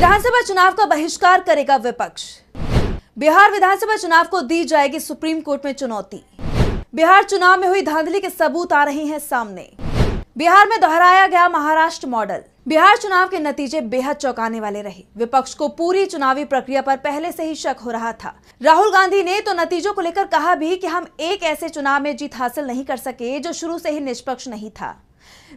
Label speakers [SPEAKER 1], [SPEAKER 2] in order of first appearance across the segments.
[SPEAKER 1] विधानसभा चुनाव का बहिष्कार करेगा विपक्ष। बिहार विधानसभा चुनाव को दी जाएगी सुप्रीम कोर्ट में चुनौती। बिहार चुनाव में हुई धांधली के सबूत आ रहे हैं सामने। बिहार में दोहराया गया महाराष्ट्र मॉडल। बिहार चुनाव के नतीजे बेहद चौंकाने वाले रहे। विपक्ष को पूरी चुनावी प्रक्रिया पर पहले से ही शक हो रहा था। राहुल गांधी ने तो नतीजों को लेकर कहा भी कि हम एक ऐसे चुनाव में जीत हासिल नहीं कर सके जो शुरू से ही निष्पक्ष नहीं था।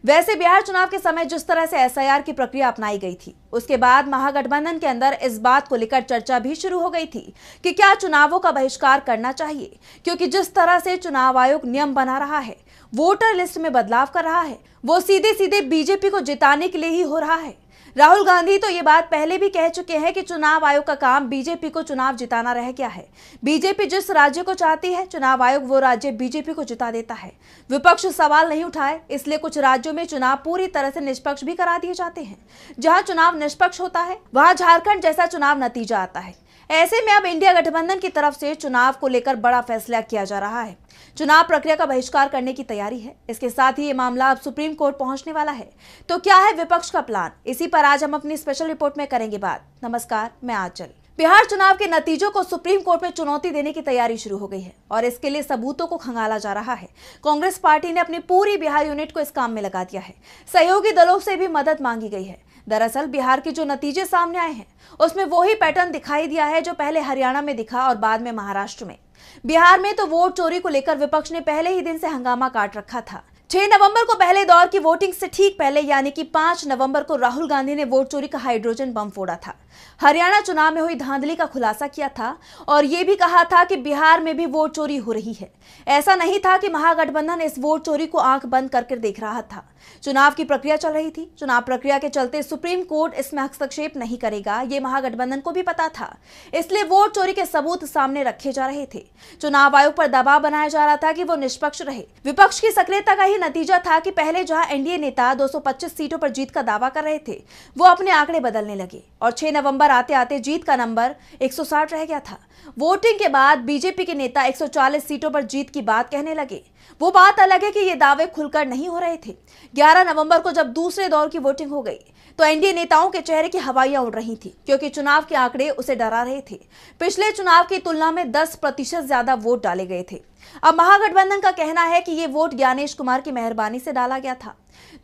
[SPEAKER 1] वैसे बिहार चुनाव के समय जिस तरह से एसआईआर की प्रक्रिया अपनाई गई थी, उसके बाद महागठबंधन के अंदर इस बात को लेकर चर्चा भी शुरू हो गई थी कि क्या चुनावों का बहिष्कार करना चाहिए, क्योंकि जिस तरह से चुनाव आयोग नियम बना रहा है, वोटर लिस्ट में बदलाव कर रहा है, वो सीधे सीधे बीजेपी को जिताने के लिए ही हो रहा है। राहुल गांधी तो ये बात पहले भी कह चुके हैं कि चुनाव आयोग का काम बीजेपी को चुनाव जिताना रह गया है। बीजेपी जिस राज्य को चाहती है, चुनाव आयोग वो राज्य बीजेपी को जिता देता है। विपक्ष सवाल नहीं उठाए, इसलिए कुछ राज्यों में चुनाव पूरी तरह से निष्पक्ष भी करा दिए जाते हैं। जहां चुनाव निष्पक्ष होता है, वहां झारखंड जैसा चुनाव नतीजा आता है। ऐसे में अब इंडिया गठबंधन की तरफ से चुनाव को लेकर बड़ा फैसला किया जा रहा है। चुनाव प्रक्रिया का बहिष्कार करने की तैयारी है। इसके साथ ही ये मामला अब सुप्रीम कोर्ट पहुंचने वाला है। तो क्या है विपक्ष का प्लान, इसी पर आज हम अपनी स्पेशल रिपोर्ट में करेंगे बात। नमस्कार, मैं आंचल। बिहार चुनाव के नतीजों को सुप्रीम कोर्ट में चुनौती देने की तैयारी शुरू हो गई है और इसके लिए सबूतों को खंगाला जा रहा है। कांग्रेस पार्टी ने अपनी पूरी बिहार यूनिट को इस काम में लगा दिया है। सहयोगी दलों से भी मदद मांगी गई है। दरअसल बिहार के जो नतीजे सामने आए हैं, उसमें वही पैटर्न दिखाई दिया है जो पहले हरियाणा में दिखा और बाद में महाराष्ट्र में। बिहार में तो वोट चोरी को लेकर विपक्ष ने पहले ही दिन से हंगामा काट रखा था। 6 नवंबर को पहले दौर की वोटिंग से ठीक पहले यानी कि 5 नवंबर को राहुल गांधी ने वोट चोरी का हाइड्रोजन बम फोड़ा था। हरियाणा चुनाव में हुई धांधली का खुलासा किया था और यह भी कहा था कि बिहार में भी वोट चोरी हो रही है। ऐसा नहीं था कि महागठबंधन इस वोट चोरी को आंख बंद करके देख रहा था। चुनाव की प्रक्रिया चल रही थी। चुनाव प्रक्रिया के चलते सुप्रीम कोर्ट इसमें हस्तक्षेप नहीं करेगा, ये महागठबंधन को भी पता था। इसलिए वोट चोरी के सबूत सामने रखे जा रहे थे। चुनाव आयोग पर दबाव बनाया जा रहा था कि वो निष्पक्ष रहे। विपक्ष की सक्रियता का ही नतीजा था कि पहले जहां एनडीए नेता 225 सीटों पर जीत का दावा कर रहे थे, वो अपने आंकड़े बदलने लगे और 6 नवंबर आते आते जीत का नंबर 160 रह गया था। वोटिंग के बाद बीजेपी के नेता 140 सीटों पर जीत की बात कहने लगे। वो बात अलग है कि ये दावे खुलकर नहीं हो रहे थे। 11 नवंबर को जब दूसरे दौर की वोटिंग हो गई तो एनडीए नेताओं के चेहरे की हवाइयां उड़ रही थी, क्योंकि चुनाव के आंकड़े उसे डरा रहे थे। पिछले चुनाव की तुलना में 10% ज्यादा वोट डाले गए थे। अब महागठबंधन का कहना है कि ये वोट ज्ञानेश कुमार की मेहरबानी से डाला गया था।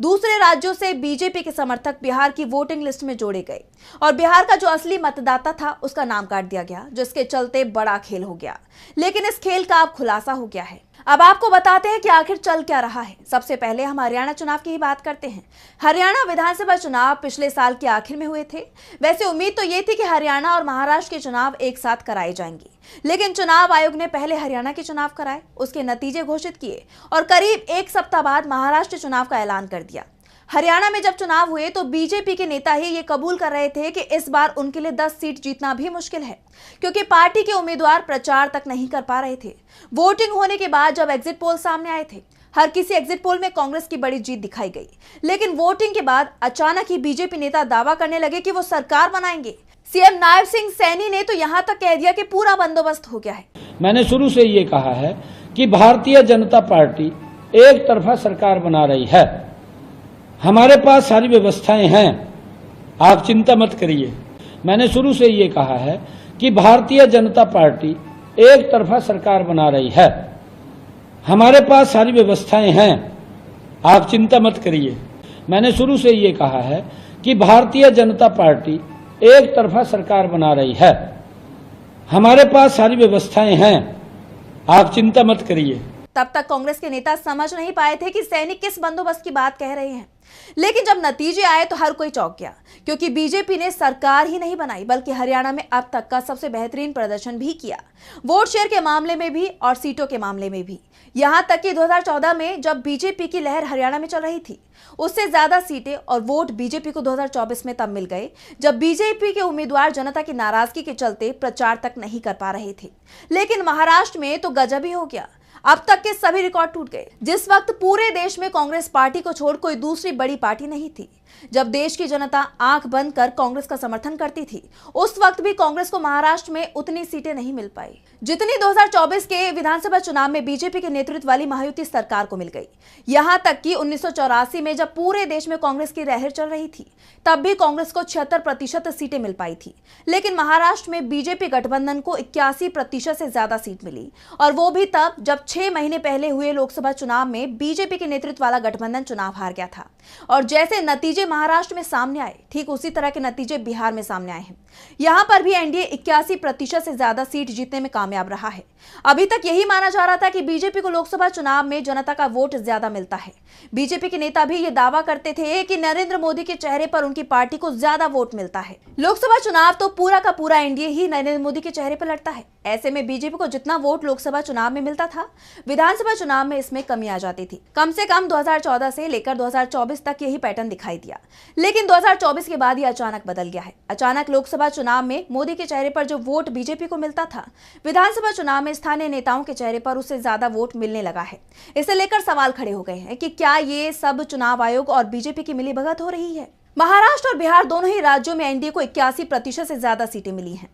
[SPEAKER 1] दूसरे राज्यों से बीजेपी के समर्थक बिहार की वोटिंग लिस्ट में जोड़े गए और बिहार का जो असली मतदाता था उसका नाम काट दिया गया, जिसके चलते बड़ा खेल हो गया। लेकिन इस खेल का अब खुलासा हो गया है। अब आपको बताते हैं कि आखिर चल क्या रहा है। सबसे पहले हम हरियाणा चुनाव की ही बात करते हैं। हरियाणा विधानसभा चुनाव पिछले साल के आखिर में हुए थे। वैसे उम्मीद तो ये थी कि हरियाणा और महाराष्ट्र के चुनाव एक साथ कराए जाएंगे, लेकिन चुनाव आयोग ने पहले हरियाणा के चुनाव कराए, उसके नतीजे घोषित किए और करीब 1 सप्ताह बाद महाराष्ट्र चुनाव का ऐलान कर दिया। हरियाणा में जब चुनाव हुए तो बीजेपी के नेता ही ये कबूल कर रहे थे कि इस बार उनके लिए 10 सीट जीतना भी मुश्किल है, क्योंकि पार्टी के उम्मीदवार प्रचार तक नहीं कर पा रहे थे। वोटिंग होने के बाद जब एग्जिट पोल सामने आए थे, हर किसी एग्जिट पोल में कांग्रेस की बड़ी जीत दिखाई गई, लेकिन वोटिंग के बाद अचानक ही बीजेपी नेता दावा करने लगे कि वो सरकार बनाएंगे। सीएम नायब सिंह सैनी ने तो यहाँ तक कह दिया कि पूरा बंदोबस्त हो गया है।
[SPEAKER 2] मैंने शुरू से ये कहा है कि भारतीय जनता पार्टी एक तरफा सरकार बना रही है। हमारे पास सारी व्यवस्थाएं हैं, आप चिंता मत करिए। मैंने शुरू से ये कहा है कि भारतीय जनता पार्टी एक तरफा सरकार बना रही है। हमारे पास सारी व्यवस्थाएं हैं, आप चिंता मत करिए। मैंने शुरू से ये कहा है कि भारतीय जनता पार्टी एक तरफा सरकार बना रही है। हमारे पास सारी व्यवस्थाएं हैं, आप चिंता मत करिए।
[SPEAKER 1] तब तक कांग्रेस के नेता समझ नहीं पाए थे कि सैनिक किस बंदोबस्त की बात कह रहे हैं। लेकिन जब नतीजे आए तो हर कोई चौंक गया, क्योंकि बीजेपी ने सरकार ही नहीं बनाई बल्कि हरियाणा में अब तक का सबसे बेहतरीन प्रदर्शन भी किया, वोट शेयर के मामले में भी और सीटों के मामले में भी। यहां तक कि 2014 में जब बीजेपी की लहर हरियाणा में चल रही थी, उससे ज्यादा सीटें और वोट बीजेपी को 2024 में तब मिल गए जब बीजेपी के उम्मीदवार जनता की नाराजगी के चलते प्रचार तक नहीं कर पा रहे थे। लेकिन महाराष्ट्र में तो गजब ही हो गया। अब तक के सभी रिकॉर्ड टूट गए। जिस वक्त पूरे देश में कांग्रेस पार्टी को छोड़ कोई दूसरी बड़ी पार्टी नहीं थी, जब देश की जनता आंख बंद कर कांग्रेस का समर्थन करती थी, उस वक्त भी कांग्रेस को महाराष्ट्र में उतनी सीटें नहीं मिल पाई जितनी 2024 के विधानसभा चुनाव में बीजेपी के नेतृत्व वाली महायुति सरकार को मिल गई। यहां तक कि 1984 में जब पूरे देश में कांग्रेस की लहर चल रही थी, तब भी कांग्रेस को 76% सीटें मिल पाई थी। लेकिन महाराष्ट्र में बीजेपी गठबंधन को 81% से ज्यादा सीट मिली, और वो भी तब जब 6 महीने पहले हुए लोकसभा चुनाव में बीजेपी के नेतृत्व वाला गठबंधन चुनाव हार गया था। और जैसे नतीजे महाराष्ट्र में सामने आए, ठीक उसी तरह के नतीजे बिहार में सामने आए हैं। यहां पर भी एनडीए 81% से ज्यादा सीट जीतने में कामयाब रहा है। अभी तक यही माना जा रहा था कि बीजेपी को लोकसभा चुनाव में जनता का वोट ज्यादा मिलता है। बीजेपी के नेता भी ये दावा करते थे कि नरेंद्र मोदी के चेहरे पर उनकी पार्टी को ज्यादा वोट मिलता है। लोकसभा चुनाव तो पूरा का पूरा एनडीए ही नरेंद्र मोदी के चेहरे पर लड़ता है। ऐसे में बीजेपी को जितना वोट लोकसभा चुनाव में मिलता था, विधानसभा चुनाव में इसमें कमी आ जाती थी। कम से कम 2014 से लेकर 2024 तक यही पैटर्न दिखाई दिया। लेकिन 2024 के बाद ये अचानक बदल गया है। अचानक लोकसभा चुनाव में मोदी के चेहरे पर जो वोट बीजेपी को मिलता था, विधानसभा चुनाव में स्थानीय नेताओं के चेहरे पर उससे ज्यादा वोट मिलने लगा है। इसे लेकर सवाल खड़े हो गए हैं कि क्या ये सब चुनाव आयोग और बीजेपी की मिलीभगत हो रही है। महाराष्ट्र और बिहार दोनों ही राज्यों में एनडीए को 81% से ज्यादा सीटें मिली हैं।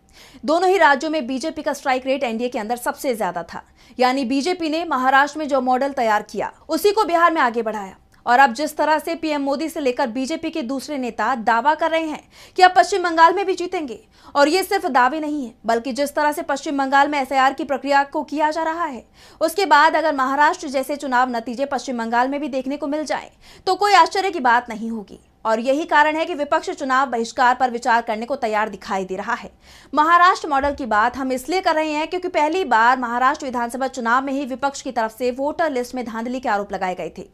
[SPEAKER 1] दोनों ही राज्यों में बीजेपी का स्ट्राइक रेट एनडीए के अंदर सबसे ज्यादा था। यानी बीजेपी ने महाराष्ट्र में जो मॉडल तैयार किया, उसी को बिहार में आगे बढ़ाया। और अब जिस तरह से पीएम मोदी से लेकर बीजेपी के दूसरे नेता दावा कर रहे हैं कि अब पश्चिम बंगाल में भी जीतेंगे, और ये सिर्फ दावे नहीं है, बल्कि जिस तरह से पश्चिम बंगाल में एसआईआर की प्रक्रिया को किया जा रहा है, उसके बाद अगर महाराष्ट्र जैसे चुनाव नतीजे पश्चिम बंगाल में भी देखने को मिल जाए तो कोई आश्चर्य की बात नहीं होगी। और यही कारण है कि विपक्ष चुनाव बहिष्कार पर विचार करने को तैयार दिखाई दे रहा है। महाराष्ट्र मॉडल की बात हम इसलिए कर रहे हैं क्योंकि पहली बार महाराष्ट्र विधानसभा चुनाव में ही विपक्ष की तरफ से वोटर लिस्ट में धांधली के आरोप लगाए गए थे।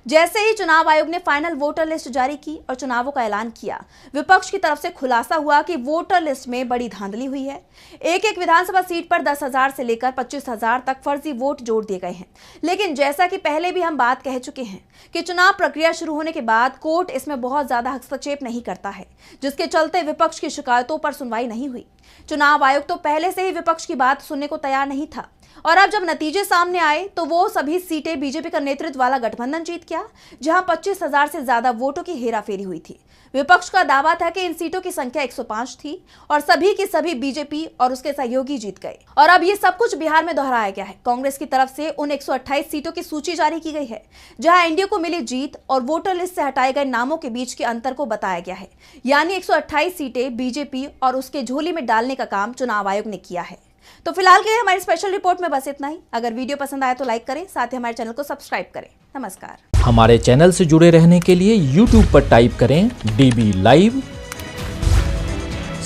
[SPEAKER 1] जैसे ही चुनाव आयोग ने फाइनल वोटर लिस्ट जारी की और चुनावों का ऐलान किया, विपक्ष की तरफ से खुलासा हुआ कि वोटर लिस्ट में बड़ी धांधली हुई है। एक विधानसभा सीट पर 10,000 से लेकर 25,000 तक फर्जी वोट जोड़ दिए गए हैं। लेकिन जैसा कि पहले भी हम बात कह चुके हैं कि चुनाव प्रक्रिया शुरू होने के बाद कोर्ट इसमें बहुत ज्यादा हस्तक्षेप नहीं करता है, जिसके चलते विपक्ष की शिकायतों पर सुनवाई नहीं हुई। चुनाव आयोग तो पहले से ही विपक्ष की बात सुनने को तैयार नहीं था, और अब जब नतीजे सामने आए तो वो सभी सीटें बीजेपी का नेतृत्व वाला गठबंधन जीत गया, जहां 25,000 से ज्यादा वोटों की हेराफेरी हुई थी। विपक्ष का दावा था कि इन सीटों की संख्या 105 थी और सभी की सभी बीजेपी और उसके सहयोगी जीत गए। और अब ये सब कुछ बिहार में दोहराया गया है। कांग्रेस की तरफ से उन 128 सीटों की सूची जारी की गई है, जहां एनडीए को मिली जीत और वोटर लिस्ट से हटाए गए नामों के बीच के अंतर को बताया गया है। यानी 128 सीटें बीजेपी और उसके झोली में डालने का काम चुनाव आयोग ने किया है। तो फिलहाल के लिए हमारी स्पेशल रिपोर्ट में बस इतना ही। अगर वीडियो पसंद आए तो लाइक करें, साथ ही हमारे चैनल को सब्सक्राइब करें। नमस्कार।
[SPEAKER 3] हमारे चैनल से जुड़े रहने के लिए YouTube पर टाइप करें DB लाइव,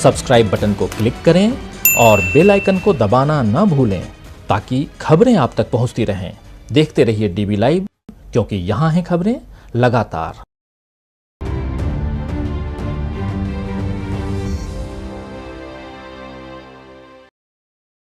[SPEAKER 3] सब्सक्राइब बटन को क्लिक करें और बेल आइकन को दबाना न भूलें, ताकि खबरें आप तक पहुंचती रहें। देखते रहिए DB लाइव, क्योंकि यहाँ हैं खबरें लगातार।